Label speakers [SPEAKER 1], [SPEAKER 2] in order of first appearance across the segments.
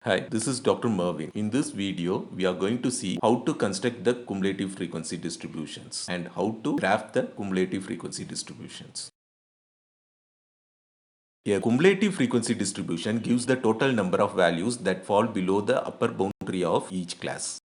[SPEAKER 1] Hi, this is Dr. Mervin. In this video, we are going to see how to construct the cumulative frequency distributions and how to graph the cumulative frequency distributions. A cumulative frequency distribution gives the total number of values that fall below the upper boundary of each class.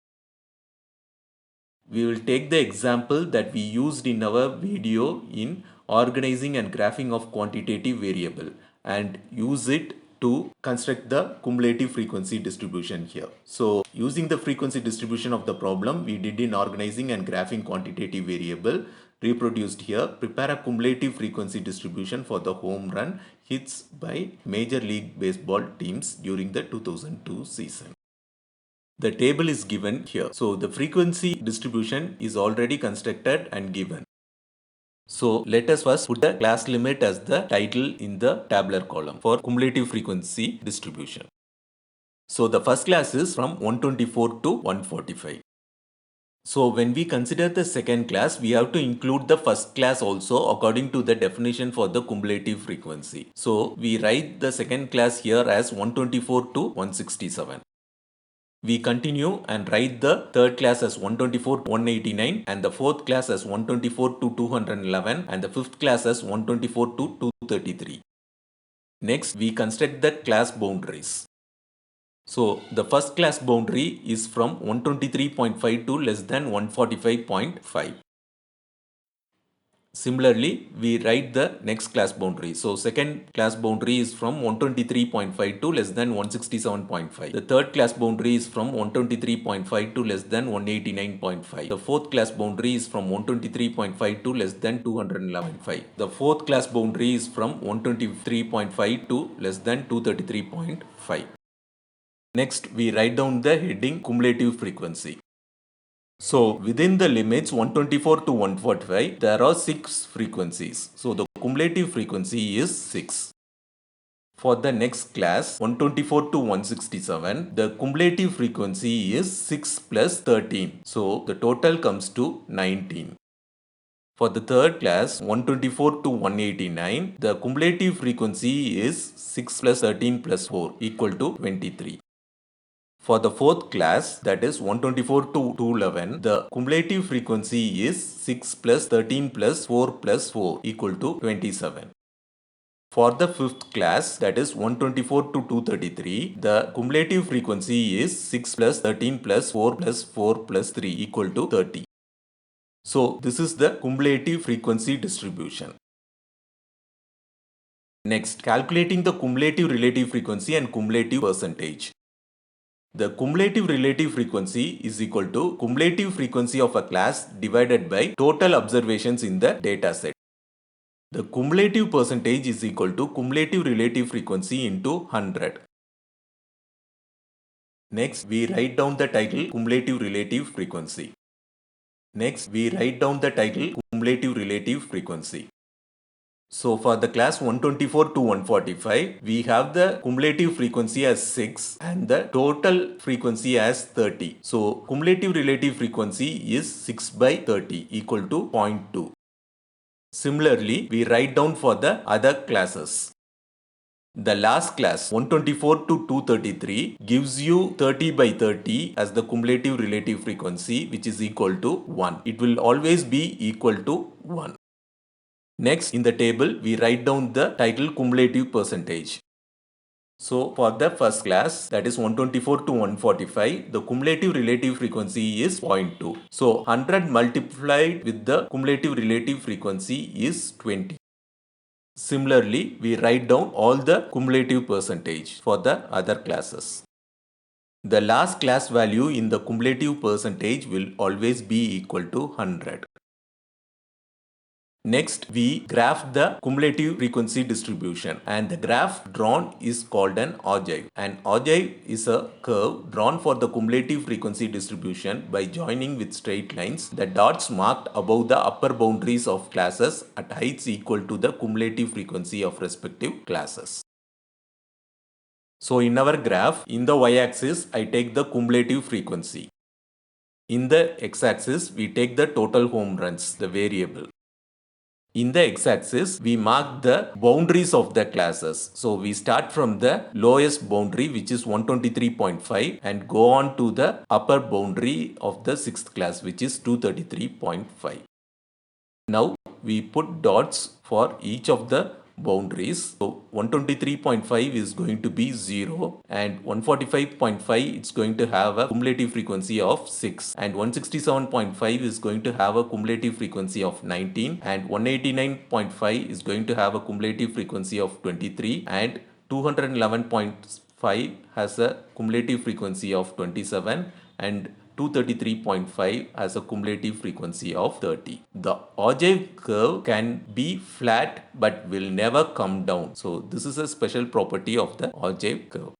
[SPEAKER 1] We will take the example that we used in our video in organizing and graphing of quantitative variable and use it to construct the cumulative frequency distribution here. So using the frequency distribution of the problem we did in organizing and graphing quantitative variable reproduced here, prepare a cumulative frequency distribution for the home run hits by Major League Baseball teams during the 2002 season. The table is given here. So the frequency distribution is already constructed and given. So let us first put the class limit as the title in the tabular column for cumulative frequency distribution. So the first class is from 124 to 145. So when we consider the second class, we have to include the first class also according to the definition for the cumulative frequency. So we write the second class here as 124 to 167. We continue and write the third class as 124 to 189 and the fourth class as 124 to 211 and the fifth class as 124 to 233. Next, we construct the class boundaries. So, the first class boundary is from 123.5 to less than 145.5. Similarly, we write the next class boundary. So, second class boundary is from 123.5 to less than 167.5. The third class boundary is from 123.5 to less than 189.5. The fourth class boundary is from 123.5 to less than 211.5. The fourth class boundary is from 123.5 to less than 233.5. Next, we write down the heading cumulative frequency. So within the limits 124 to 145, there are 6 frequencies. So the cumulative frequency is 6. For the next class 124 to 167, the cumulative frequency is 6 plus 13. So the total comes to 19. For the third class 124 to 189, the cumulative frequency is 6 plus 13 plus 4 equal to 23. For the fourth class, that is 124 to 211, the cumulative frequency is 6 plus 13 plus 4 plus 4 equal to 27. For the fifth class, that is 124 to 233, the cumulative frequency is 6 plus 13 plus 4 plus 4 plus 3 equal to 30. So, this is the cumulative frequency distribution. Next, calculating the cumulative relative frequency and cumulative percentage. The cumulative relative frequency is equal to cumulative frequency of a class divided by total observations in the data set. The cumulative percentage is equal to cumulative relative frequency into 100. Next, we write down the title cumulative relative frequency. Next, we write down the title cumulative relative frequency. So for the class 124 to 145, we have the cumulative frequency as 6 and the total frequency as 30. So cumulative relative frequency is 6 by 30 equal to 0.2. Similarly, we write down for the other classes. The last class 124 to 233 gives you 30 by 30 as the cumulative relative frequency, which is equal to 1. It will always be equal to 1. Next, in the table, we write down the title cumulative percentage. So, for the first class, that is 124 to 145, the cumulative relative frequency is 0.2. So, 100 multiplied with the cumulative relative frequency is 20. Similarly, we write down all the cumulative percentage for the other classes. The last class value in the cumulative percentage will always be equal to 100. Next, we graph the cumulative frequency distribution and the graph drawn is called an ogive. An ogive is a curve drawn for the cumulative frequency distribution by joining with straight lines the dots marked above the upper boundaries of classes at heights equal to the cumulative frequency of respective classes. So in our graph, in the y-axis, I take the cumulative frequency. In the x-axis, we take the total home runs, the variable. In the x-axis, we mark the boundaries of the classes. So we start from the lowest boundary, which is 123.5, and go on to the upper boundary of the sixth class, which is 233.5. Now we put dots for each of the boundaries. So 123.5 is going to be 0, and 145.5 it's going to have a cumulative frequency of 6, and 167.5 is going to have a cumulative frequency of 19, and 189.5 is going to have a cumulative frequency of 23, and 211.5 has a cumulative frequency of 27, and 233.5 has a cumulative frequency of 30. The ogive curve can be flat but will never come down. So this is a special property of the ogive curve.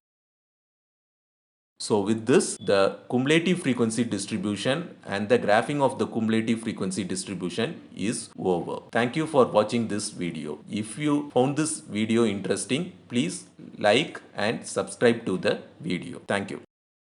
[SPEAKER 1] So with this, the cumulative frequency distribution and the graphing of the cumulative frequency distribution is over. Thank you for watching this video. If you found this video interesting, please like and subscribe to the video. Thank you.